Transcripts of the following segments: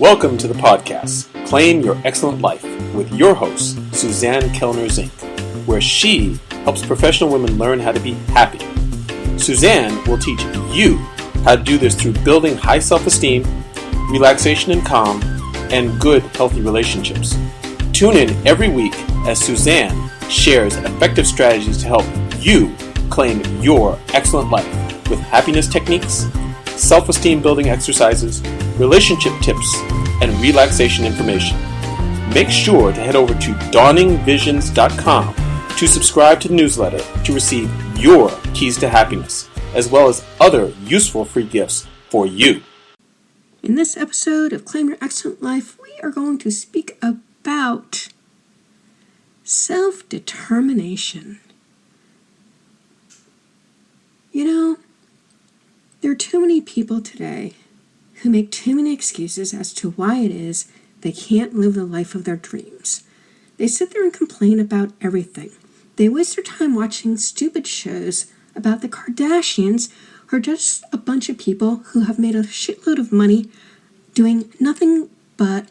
Welcome to the podcast, Claim Your Excellent Life, with your host, Suzanne Kellner-Zinck, where she helps professional women learn how to be happy. Suzanne will teach you how to do this through building high self-esteem, relaxation and calm, and good, healthy relationships. Tune in every week as Suzanne shares effective strategies to help you claim your excellent life with happiness techniques, self-esteem building exercises, relationship tips, and relaxation information. Make sure to head over to dawningvisions.com to subscribe to the newsletter to receive your keys to happiness, as well as other useful free gifts for you. In this episode of Claim Your Excellent Life, we are going to speak about self-determination. You know, there are too many people today who make too many excuses as to why it is they can't live the life of their dreams. They sit there and complain about everything. They waste their time watching stupid shows about the Kardashians, who are just a bunch of people who have made a shitload of money doing nothing but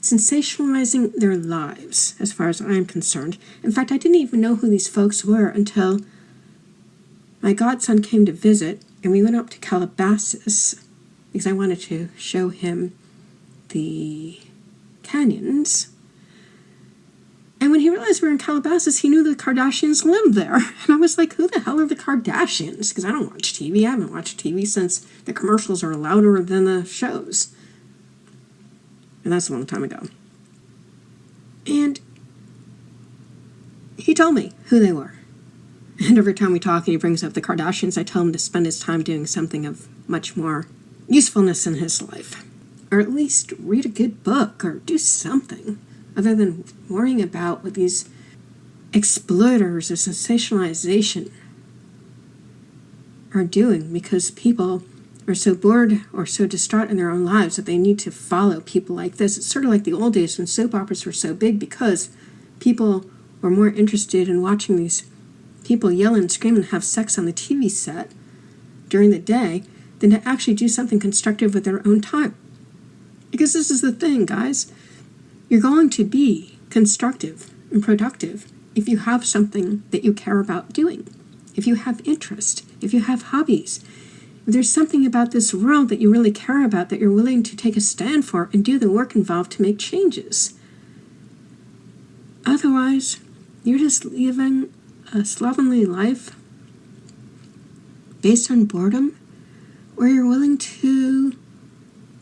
sensationalizing their lives, as far as I'm concerned. In fact, I didn't even know who these folks were until my godson came to visit, and we went up to Calabasas because I wanted to show him the canyons. And when he realized we were in Calabasas, he knew the Kardashians lived there. And I was like, who the hell are the Kardashians? Because I don't watch TV. I haven't watched TV since the commercials are louder than the shows. And that's a long time ago. And he told me who they were. And every time we talk and he brings up the Kardashians, I tell him to spend his time doing something of much more usefulness in his life. Or at least read a good book or do something other than worrying about what these exploiters of sensationalization are doing, because people are so bored or so distraught in their own lives that they need to follow people like this. It's sort of like the old days when soap operas were so big because people were more interested in watching these people yell and scream and have sex on the TV set during the day than to actually do something constructive with their own time. Because this is the thing, guys. You're going to be constructive and productive if you have something that you care about doing, if you have interest, if you have hobbies, if there's something about this world that you really care about, that you're willing to take a stand for and do the work involved to make changes. Otherwise, you're just living a slovenly life based on boredom, where you're willing to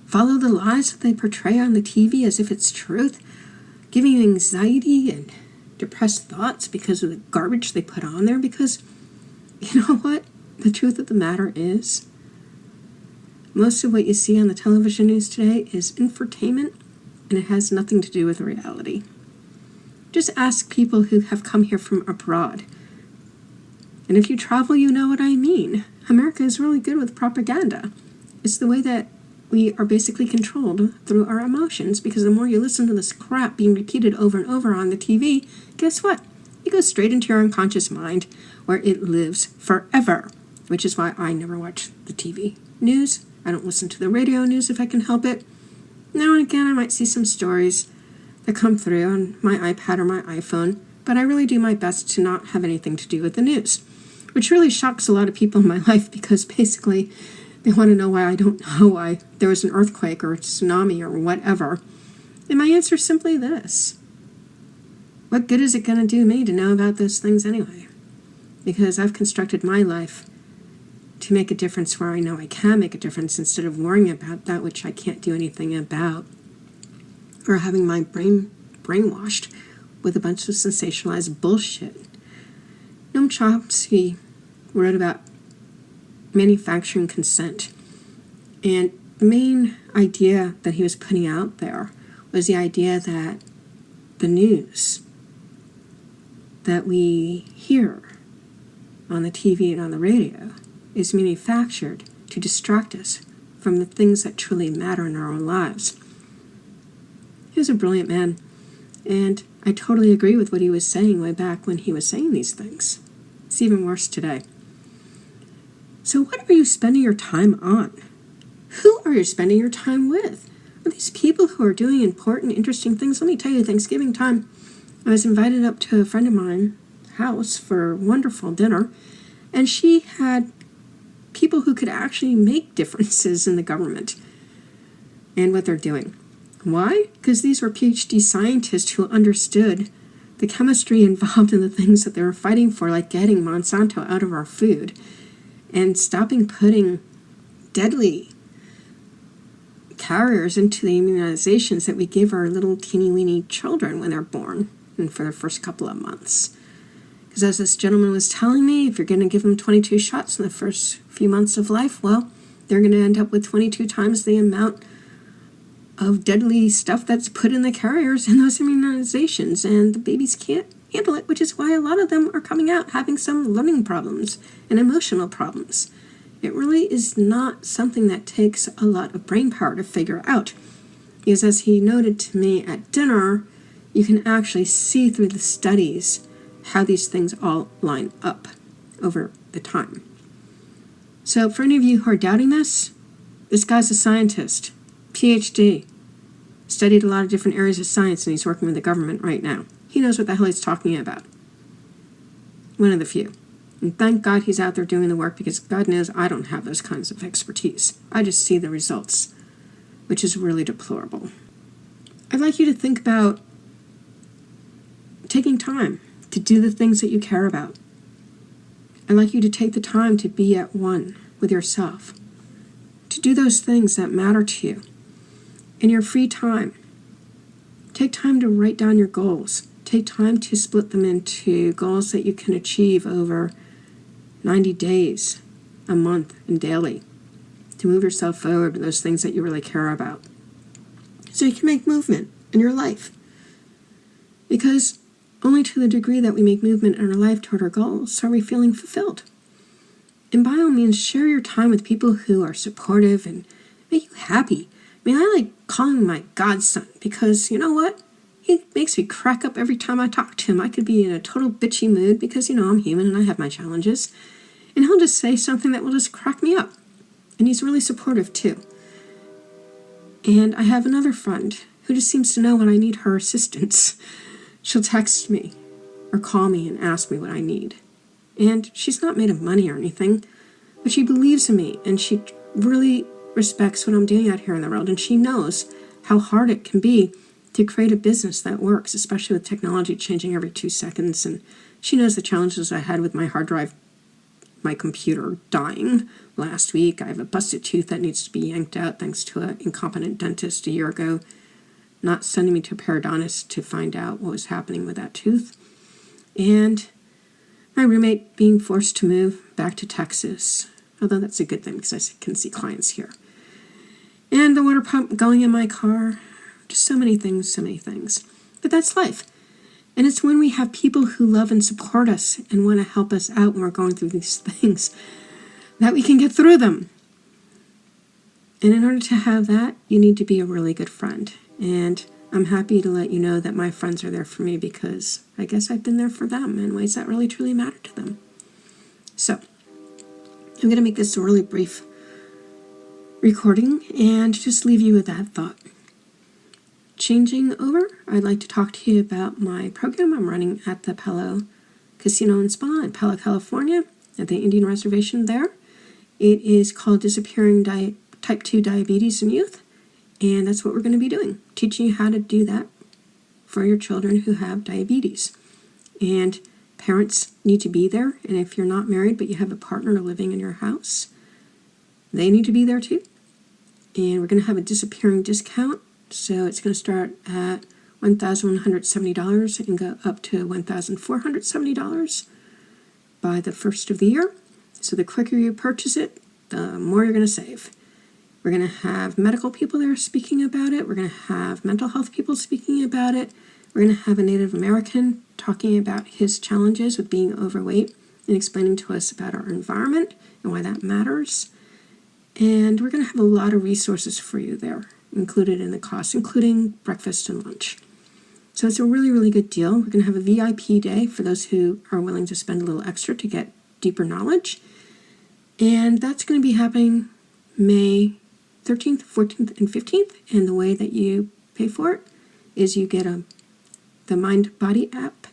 follow the lies that they portray on the TV as if it's truth, giving you anxiety and depressed thoughts because of the garbage they put on there. Because, you know what? The truth of the matter is, most of what you see on the television news today is infotainment, and it has nothing to do with reality. Just ask people who have come here from abroad. And if you travel, you know what I mean. America is really good with propaganda. It's the way that we are basically controlled through our emotions, because the more you listen to this crap being repeated over and over on the TV, guess what? It goes straight into your unconscious mind, where it lives forever, which is why I never watch the TV news. I don't listen to the radio news if I can help it. Now and again, I might see some stories that come through on my iPad or my iPhone, but I really do my best to not have anything to do with the news, which really shocks a lot of people in my life, because basically they want to know why I don't know why there was an earthquake or a tsunami or whatever. And my answer is simply this. What good is it going to do me to know about those things anyway? Because I've constructed my life to make a difference where I know I can make a difference, instead of worrying about that which I can't do anything about, or having my brain brainwashed with a bunch of sensationalized bullshit. Noam Chomsky wrote about manufacturing consent, and the main idea that he was putting out there was the idea that the news that we hear on the TV and on the radio is manufactured to distract us from the things that truly matter in our own lives. He was a brilliant man, and I totally agree with what he was saying way back when he was saying these things. It's even worse today. So what are you spending your time on? Who are you spending your time with? But these people who are doing important, interesting things, let me tell you, Thanksgiving time, I was invited up to a friend of mine's house for a wonderful dinner, and she had people who could actually make differences in the government and what they're doing. Why? Because these were PhD scientists who understood the chemistry involved in the things that they were fighting for, like getting Monsanto out of our food and stopping putting deadly carriers into the immunizations that we give our little teeny weeny children when they're born and for their first couple of months. Because as this gentleman was telling me, if you're going to give them 22 shots in the first few months of life, well, they're going to end up with 22 times the amount of deadly stuff that's put in the carriers in those immunizations, and the babies can't handle it, which is why a lot of them are coming out having some learning problems and emotional problems. It really is not something that takes a lot of brain power to figure out, because as he noted to me at dinner, you can actually see through the studies how these things all line up over the time. So for any of you who are doubting this guy's a scientist, PhD, studied a lot of different areas of science, and he's working with the government right now. He knows what the hell he's talking about. One of the few. And thank God he's out there doing the work, because God knows I don't have those kinds of expertise. I just see the results, which is really deplorable. I'd like you to think about taking time to do the things that you care about. I'd like you to take the time to be at one with yourself, to do those things that matter to you. In your free time, take time to write down your goals. Take time to split them into goals that you can achieve over 90 days, a month, and daily, to move yourself forward to those things that you really care about, so you can make movement in your life. Because only to the degree that we make movement in our life toward our goals are we feeling fulfilled. And by all means, share your time with people who are supportive and make you happy. I mean, I like calling him my godson, because you know what? He makes me crack up every time I talk to him. I could be in a total bitchy mood because, I'm human and I have my challenges. And he'll just say something that will just crack me up. And he's really supportive too. And I have another friend who just seems to know when I need her assistance. She'll text me or call me and ask me what I need. And she's not made of money or anything, but she believes in me, and she really respects what I'm doing out here in the world. And she knows how hard it can be to create a business that works, especially with technology changing every 2 seconds. And she knows the challenges I had with my hard drive, my computer dying last week. I have a busted tooth that needs to be yanked out thanks to an incompetent dentist a year ago not sending me to a periodontist to find out what was happening with that tooth. And my roommate being forced to move back to Texas, although that's a good thing because I can see clients here. And the water pump going in my car. Just so many things. But that's life. And it's when we have people who love and support us and want to help us out when we're going through these things that we can get through them. And in order to have that, you need to be a really good friend. And I'm happy to let you know that my friends are there for me, because I guess I've been there for them in ways that really truly matter to them. So I'm going to make this a really brief recording and just leave you with that thought. Changing over, I'd like to talk to you about my program I'm running at the Palo Casino and Spa in Palo, California, at the Indian Reservation there. It is called Disappearing Type 2 Diabetes in Youth, and that's what we're going to be doing, teaching you how to do that for your children who have diabetes. And parents need to be there, and if you're not married but you have a partner living in your house, they need to be there too. And we're going to have a disappearing discount. So it's going to start at $1,170 and go up to $1,470 by the first of the year. So the quicker you purchase it, the more you're going to save. We're going to have medical people there speaking about it. We're going to have mental health people speaking about it. We're going to have a Native American talking about his challenges with being overweight and explaining to us about our environment and why that matters. And we're going to have a lot of resources for you there, included in the cost, including breakfast and lunch. So it's a really, really good deal. We're going to have a VIP day for those who are willing to spend a little extra to get deeper knowledge. And that's going to be happening May 13th, 14th, and 15th. And the way that you pay for it is you get the Mind Body app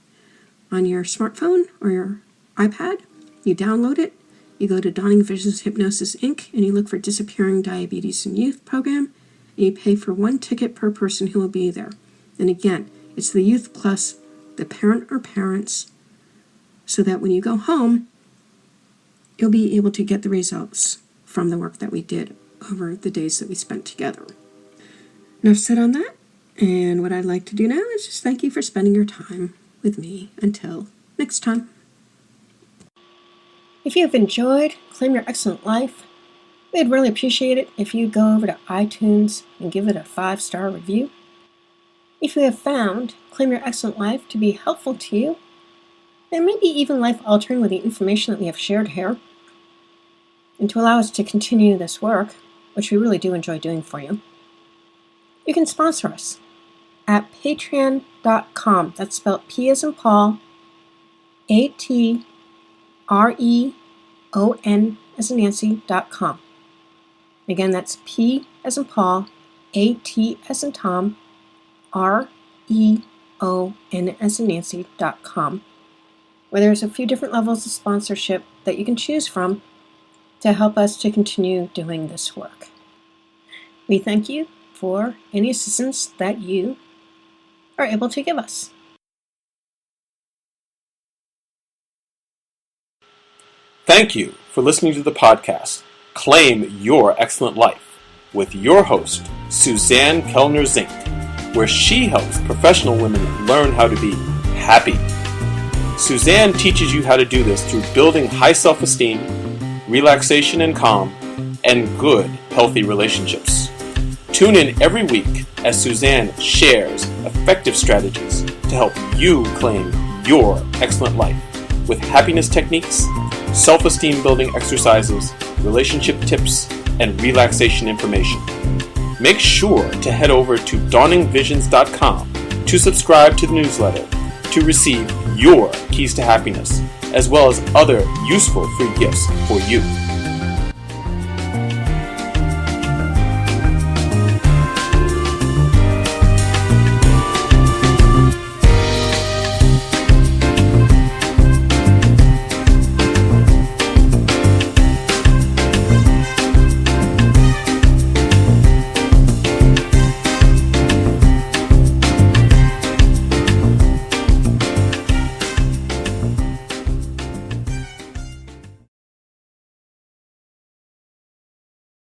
on your smartphone or your iPad. You download it. You go to Dawning Visions Hypnosis Inc. and you look for Disappearing Diabetes in Youth program. And you pay for 1 ticket per person who will be there. And again, it's the youth plus the parent or parents, so that when you go home, you'll be able to get the results from the work that we did over the days that we spent together. Enough said on that, and what I'd like to do now is just thank you for spending your time with me. Until next time. If you have enjoyed Claim Your Excellent Life, we'd really appreciate it if you go over to iTunes and give it a 5-star review. If you have found Claim Your Excellent Life to be helpful to you, and maybe even life-altering with the information that we have shared here, and to allow us to continue this work, which we really do enjoy doing for you, you can sponsor us at patreon.com. That's spelled P as in Paul, ATREON as in Nancy.com. Again, that's P as in Paul, AT as in Tom, REON as in Nancy.com, where there's a few different levels of sponsorship that you can choose from to help us to continue doing this work. We thank you for any assistance that you are able to give us. Thank you for listening to the podcast, Claim Your Excellent Life, with your host, Suzanne Kellner-Zinck, where she helps professional women learn how to be happy. Suzanne teaches you how to do this through building high self-esteem, relaxation and calm, and good, healthy relationships. Tune in every week as Suzanne shares effective strategies to help you claim your excellent life with happiness techniques, self-esteem building exercises, relationship tips, and relaxation information. Make sure to head over to dawningvisions.com to subscribe to the newsletter to receive your keys to happiness, as well as other useful free gifts for you.